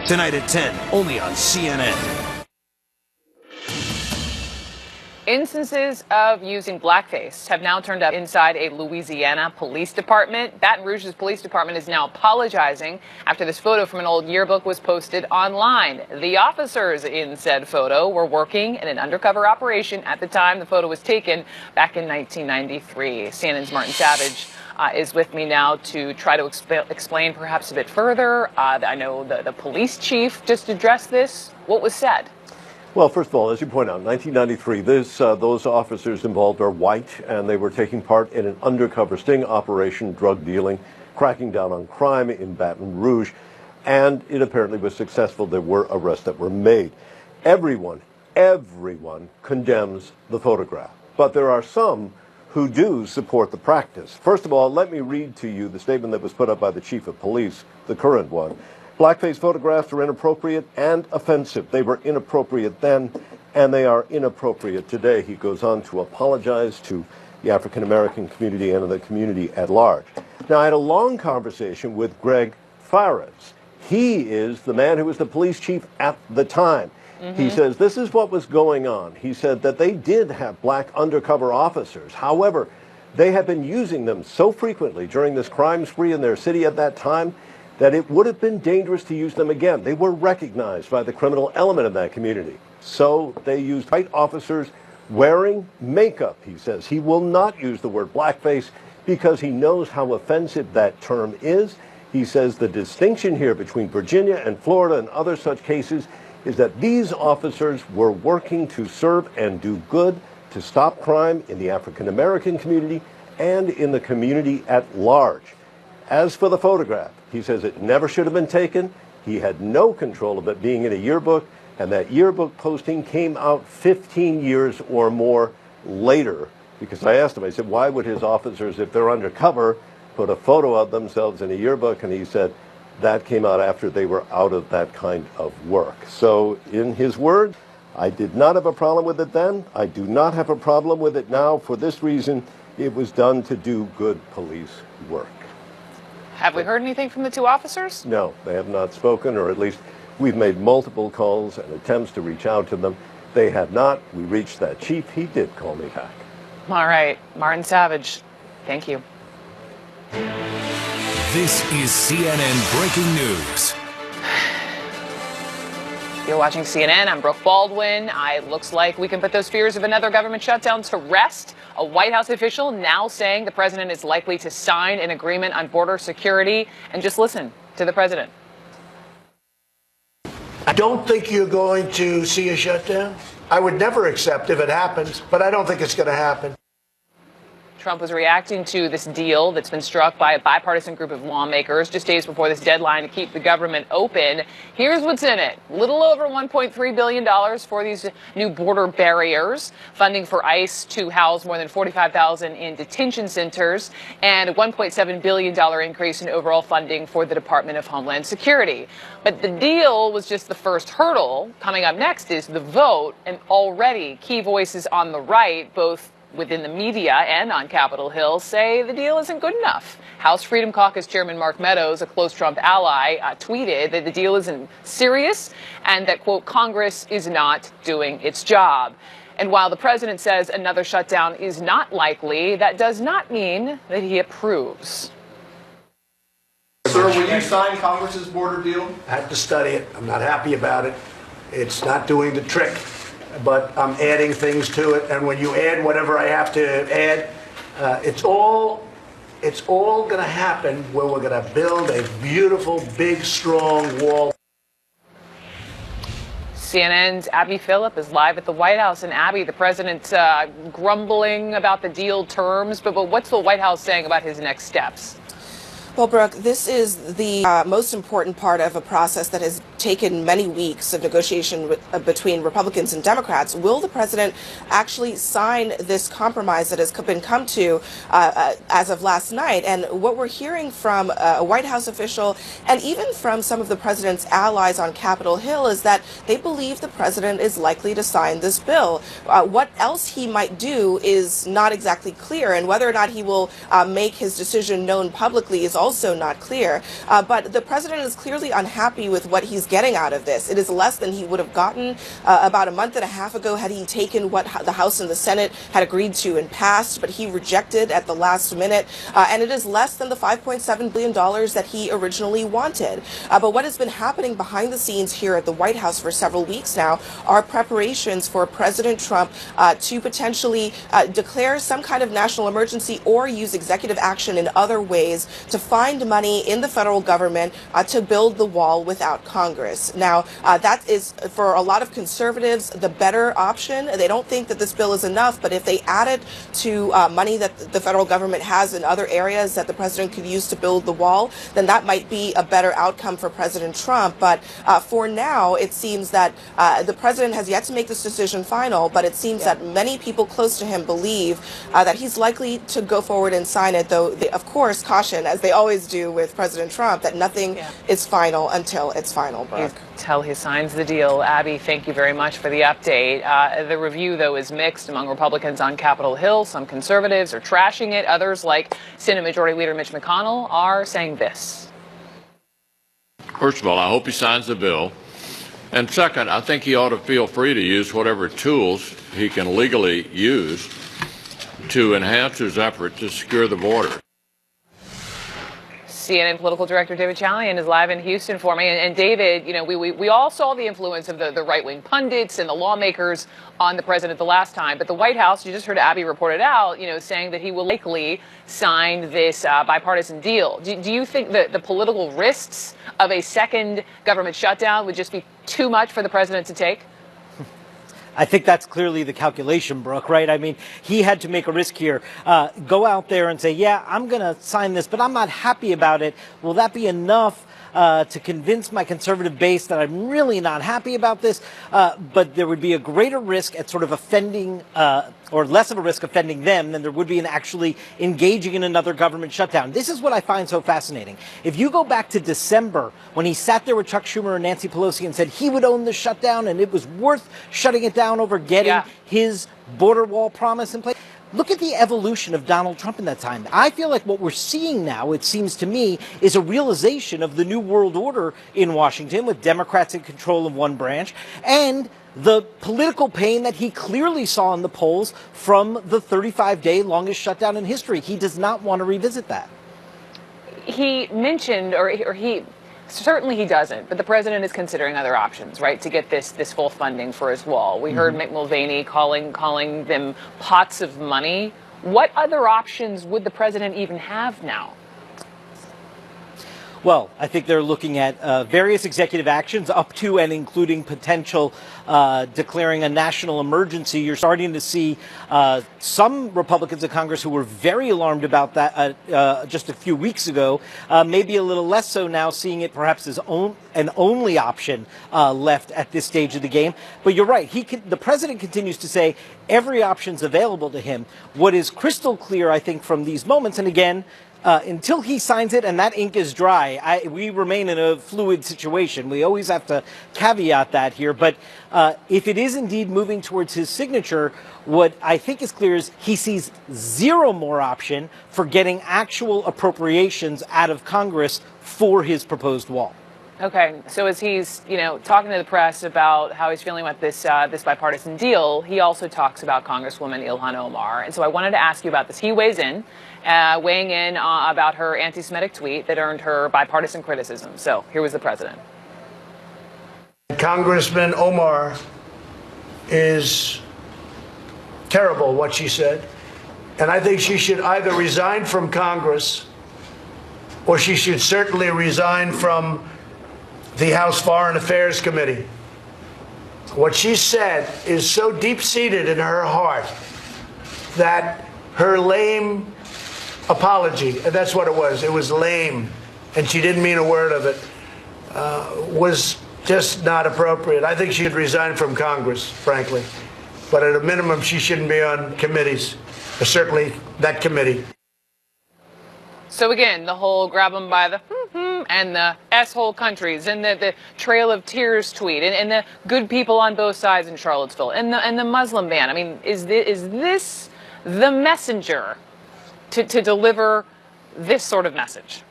Tonight at 10, only on CNN. Instances of using blackface have now turned up inside a Louisiana police department. Baton Rouge's police department is now apologizing after this photo from an old yearbook was posted online. The officers in said photo were working in an undercover operation at the time the photo was taken back in 1993. CNN's Martin Savage is with me now to try to explain perhaps a bit further. I know the police chief just addressed this. What was said? Well, first of all, as you point out, 1993, those officers involved are white, and they were taking part in an undercover sting operation, drug dealing, cracking down on crime in Baton Rouge, and it apparently was successful. There were arrests that were made. Everyone condemns the photograph, but there are some who do support the practice. First of all, let me read to you the statement that was put up by the chief of police, the current one. Blackface photographs are inappropriate and offensive. They were inappropriate then, and they are inappropriate today. He goes on to apologize to the African-American community and the community at large. Now, I had a long conversation with Greg Fares. He is the man who was the police chief at the time. He says this is what was going on. He said that they did have black undercover officers. However, they had been using them so frequently during this crime spree in their city at that time that it would have been dangerous to use them again. They were recognized by the criminal element of that community. So they used white officers wearing makeup, he says. He will not use the word blackface because he knows how offensive that term is. He says the distinction here between Virginia and Florida and other such cases is that these officers were working to serve and do good to stop crime in the African-American community and in the community at large. As for the photograph, he says it never should have been taken. He had no control of it being in a yearbook, and that yearbook posting came out 15 years or more later. Because I asked him, I said, why would his officers, if they're undercover, put a photo of themselves in a yearbook? And he said that came out after they were out of that kind of work. So in his words, I did not have a problem with it then. I do not have a problem with it now. For this reason, it was done to do good police work. Have we heard anything from the two officers? No, they have not spoken, or at least we've made multiple calls and attempts to reach out to them. They have not. We reached that chief. He did call me back. All right. Martin Savage, thank you. This is CNN Breaking News. You're watching CNN. I'm Brooke Baldwin. It looks like we can put those fears of another government shutdown to rest. A White House official now saying the president is likely to sign an agreement on border security. And just listen to the president. I don't think you're going to see a shutdown. I would never accept if it happens, but I don't think it's going to happen. Trump was reacting to this deal that's been struck by a bipartisan group of lawmakers just days before this deadline to keep the government open. Here's what's in it. A little over $1.3 billion for these new border barriers, funding for ICE to house more than 45,000 in detention centers, and a $1.7 billion increase in overall funding for the Department of Homeland Security. But the deal was just the first hurdle. Coming up next is the vote, and already key voices on the right, both within the media and on Capitol Hill, say the deal isn't good enough. House Freedom Caucus Chairman Mark Meadows, a close Trump ally, tweeted that the deal isn't serious and that, quote, Congress is not doing its job. And while the president says another shutdown is not likely, that does not mean that he approves. Sir, will you sign Congress's border deal? I have to study it. I'm not happy about it. It's not doing the trick. But I'm adding things to it, and when you add whatever I have to add, it's all going to happen where we're going to build a beautiful, big, strong wall. CNN's Abby Phillip is live at the White House. And Abby, the president's grumbling about the deal terms, but what's the White House saying about his next steps? Well, Brooke, this is the most important part of a process that has taken many weeks of negotiation between Republicans and Democrats. Will the president actually sign this compromise that has been come to as of last night? And what we're hearing from a White House official and even from some of the president's allies on Capitol Hill is that they believe the president is likely to sign this bill. What else he might do is not exactly clear, and whether or not he will make his decision known publicly is also not clear. But the president is clearly unhappy with what he's getting out of this. It is less than he would have gotten about a month and a half ago had he taken what the House and the Senate had agreed to and passed, but he rejected at the last minute. And it is less than the $5.7 billion that he originally wanted. But what has been happening behind the scenes here at the White House for several weeks now are preparations for President Trump to potentially declare some kind of national emergency or use executive action in other ways to find money in the federal government to build the wall without Congress. Now, that is, for a lot of conservatives, the better option. They don't think that this bill is enough, but if they add it to money that the federal government has in other areas that the president could use to build the wall, then that might be a better outcome for President Trump. But for now, it seems that the president has yet to make this decision final, but it seems that many people close to him believe that he's likely to go forward and sign it, though they, of course, caution, as they always do with President Trump, that nothing is final until it's final, Brooke. Until he signs the deal. Abby, thank you very much for the update. The review, though, is mixed among Republicans on Capitol Hill. Some conservatives are trashing it. Others, like Senate Majority Leader Mitch McConnell, are saying this. First of all, I hope he signs the bill. And second, I think he ought to feel free to use whatever tools he can legally use to enhance his effort to secure the border. CNN political director David Chalian is live in Houston for me. And David, you know, we all saw the influence of the right-wing pundits and the lawmakers on the president the last time. But the White House, you just heard Abby report it out, you know, saying that he will likely sign this bipartisan deal. Do you think that the political risks of a second government shutdown would just be too much for the president to take? I think that's clearly the calculation, Brooke, right? I mean, he had to make a risk here. Go out there and say, yeah, I'm going to sign this, but I'm not happy about it. Will that be enough to convince my conservative base that I'm really not happy about this? But there would be a greater risk at sort of offending or less of a risk offending them than there would be in actually engaging in another government shutdown. This is what I find so fascinating. If you go back to December, when he sat there with Chuck Schumer and Nancy Pelosi and said he would own the shutdown and it was worth shutting it down over getting his border wall promise in place. Look at the evolution of Donald Trump in that time. I feel like what we're seeing now, it seems to me, is a realization of the new world order in Washington with Democrats in control of one branch and the political pain that he clearly saw in the polls from the 35-day longest shutdown in history. He does not want to revisit that. He mentioned, or he certainly he doesn't, but the president is considering other options, right, to get this full funding for his wall. We heard Mick Mulvaney calling them pots of money. What other options would the president even have now? Well, I think they're looking at various executive actions up to and including potential declaring a national emergency. You're starting to see some Republicans in Congress who were very alarmed about that just a few weeks ago, maybe a little less so now, seeing it perhaps as an only option left at this stage of the game. But you're right. The president continues to say every option's available to him. What is crystal clear, I think, from these moments, and again, until he signs it and that ink is dry, we remain in a fluid situation. We always have to caveat that here. But if it is indeed moving towards his signature, what I think is clear is he sees zero more option for getting actual appropriations out of Congress for his proposed wall. Okay, so as he's, talking to the press about how he's feeling about this bipartisan deal, he also talks about Congresswoman Ilhan Omar. And so I wanted to ask you about this. He weighing in about her anti-Semitic tweet that earned her bipartisan criticism. So here was the president. Congressman Omar is terrible, what she said. And I think she should either resign from Congress or she should certainly resign from the House Foreign Affairs Committee. What she said is so deep-seated in her heart that her lame apology, and that's what it was lame, and she didn't mean a word of it, was just not appropriate. I think she should resign from Congress, frankly. But at a minimum, she shouldn't be on committees, or certainly that committee. So again, the whole grab them by the and the S-hole countries and the Trail of Tears tweet and the good people on both sides in Charlottesville and the Muslim ban. I mean, is this the messenger to deliver this sort of message?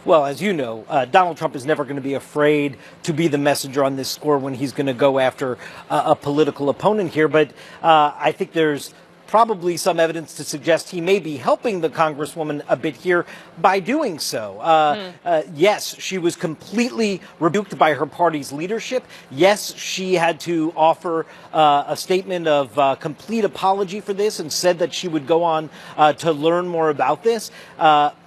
Well, as you know, Donald Trump is never going to be afraid to be the messenger on this score when he's going to go after a political opponent here. But I think there's probably some evidence to suggest he may be helping the Congresswoman a bit here by doing so. Yes, she was completely rebuked by her party's leadership. Yes, she had to offer a statement of complete apology for this and said that she would go on to learn more about this.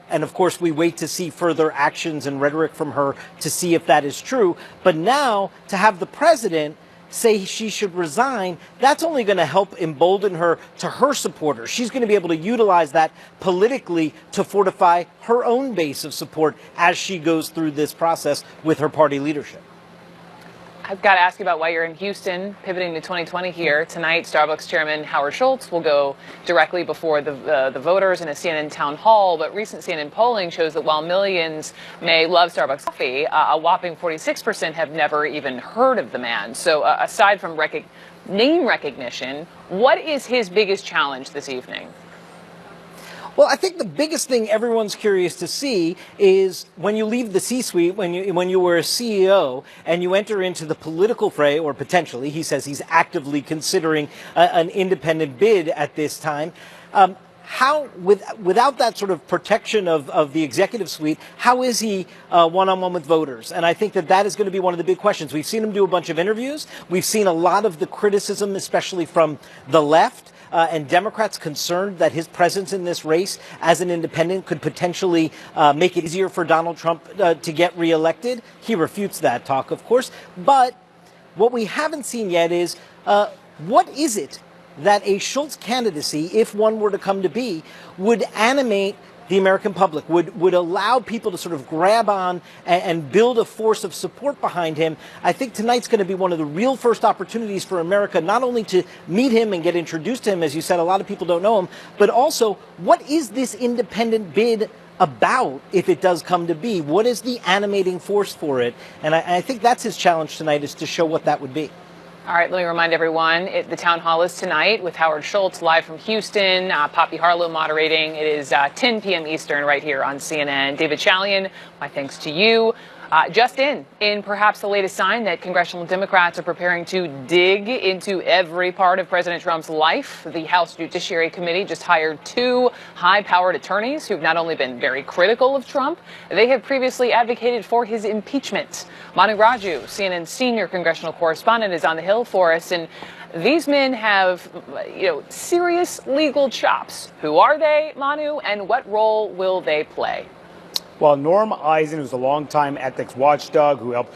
And of course, we wait to see further actions and rhetoric from her to see if that is true. But now to have the president say she should resign, that's only going to help embolden her to her supporters. She's going to be able to utilize that politically to fortify her own base of support as she goes through this process with her party leadership. I've got to ask you about why you're in Houston, pivoting to 2020 here. Tonight, Starbucks chairman Howard Schultz will go directly before the voters in a CNN town hall. But recent CNN polling shows that while millions may love Starbucks coffee, a whopping 46% have never even heard of the man. So aside from name recognition, what is his biggest challenge this evening? Well, I think the biggest thing everyone's curious to see is when you leave the C-suite, when you were a CEO and you enter into the political fray, or potentially, he says he's actively considering an independent bid at this time. How, without that sort of protection of the executive suite, how is he one-on-one with voters? And I think that is going to be one of the big questions. We've seen him do a bunch of interviews. We've seen a lot of the criticism, especially from the left. And Democrats concerned that his presence in this race as an independent could potentially make it easier for Donald Trump to get reelected. He refutes that talk, of course. But what we haven't seen yet is what is it that a Schultz candidacy, if one were to come to be, would animate the American public, would allow people to sort of grab on and build a force of support behind him. I think tonight's going to be one of the real first opportunities for America, not only to meet him and get introduced to him, as you said, a lot of people don't know him, but also what is this independent bid about if it does come to be? What is the animating force for it? And I think that's his challenge tonight, is to show what that would be. All right, let me remind everyone, the town hall is tonight with Howard Schultz live from Houston, Poppy Harlow moderating. It is 10 p.m. Eastern right here on CNN. David Chalian, my thanks to you. Just in perhaps the latest sign that congressional Democrats are preparing to dig into every part of President Trump's life. The House Judiciary Committee just hired 2 high-powered attorneys who've not only been very critical of Trump, they have previously advocated for his impeachment. Manu Raju, CNN's senior congressional correspondent, is on the Hill for us, and these men have, serious legal chops. Who are they, Manu, and what role will they play? Well, Norm Eisen, who's a longtime ethics watchdog who helped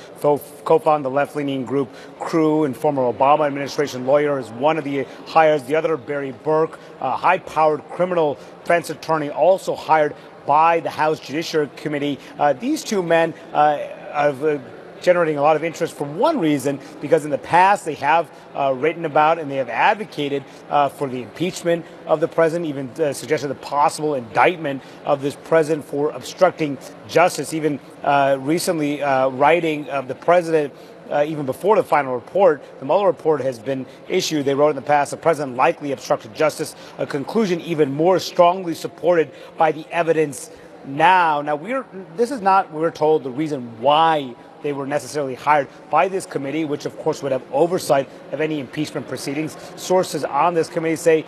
co-found the left-leaning group Crew and former Obama administration lawyer, is one of the hires. The other, Barry Burke, a high-powered criminal defense attorney, also hired by the House Judiciary Committee. These 2 men have generating a lot of interest for one reason, because in the past they have written about and they have advocated for the impeachment of the president, even suggested the possible indictment of this president for obstructing justice, even recently writing of the president. Even before the final report, the Mueller report has been issued. They wrote in the past, the president likely obstructed justice, a conclusion even more strongly supported by the evidence now. Now, this is not, we're told, the reason why they were necessarily hired by this committee, which of course would have oversight of any impeachment proceedings. Sources on this committee say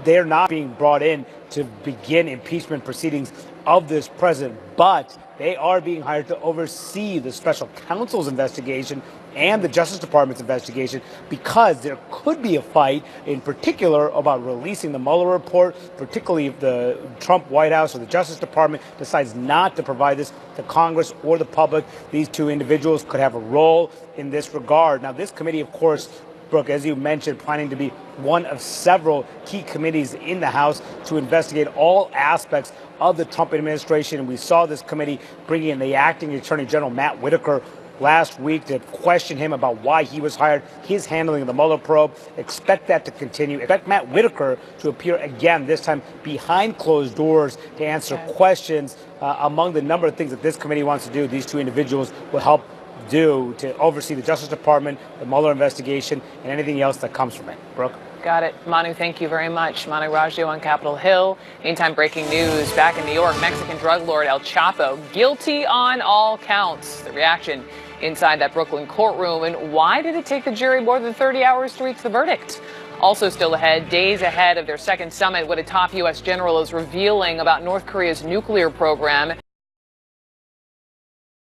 they're not being brought in to begin impeachment proceedings of this president, but they are being hired to oversee the special counsel's investigation and the Justice Department's investigation, because there could be a fight, in particular, about releasing the Mueller report, particularly if the Trump White House or the Justice Department decides not to provide this to Congress or the public. These 2 individuals could have a role in this regard. Now, this committee, of course, Brooke, as you mentioned, planning to be one of several key committees in the House to investigate all aspects of the Trump administration. And we saw this committee bringing in the acting Attorney General, Matt Whitaker, last week to question him about why he was hired, his handling of the Mueller probe. Expect that to continue. Expect Matt Whitaker to appear again, this time behind closed doors, to answer questions. Among the number of things that this committee wants to do, these 2 individuals will help do to oversee the Justice Department, the Mueller investigation, and anything else that comes from it. Brooke? Got it. Manu, thank you very much. Manu Raggio on Capitol Hill. Meantime, breaking news. Back in New York, Mexican drug lord El Chapo guilty on all counts. The reaction inside that Brooklyn courtroom, and why did it take the jury more than 30 hours to reach the verdict? Also still ahead, days ahead of their second summit, what a top U.S. general is revealing about North Korea's nuclear program.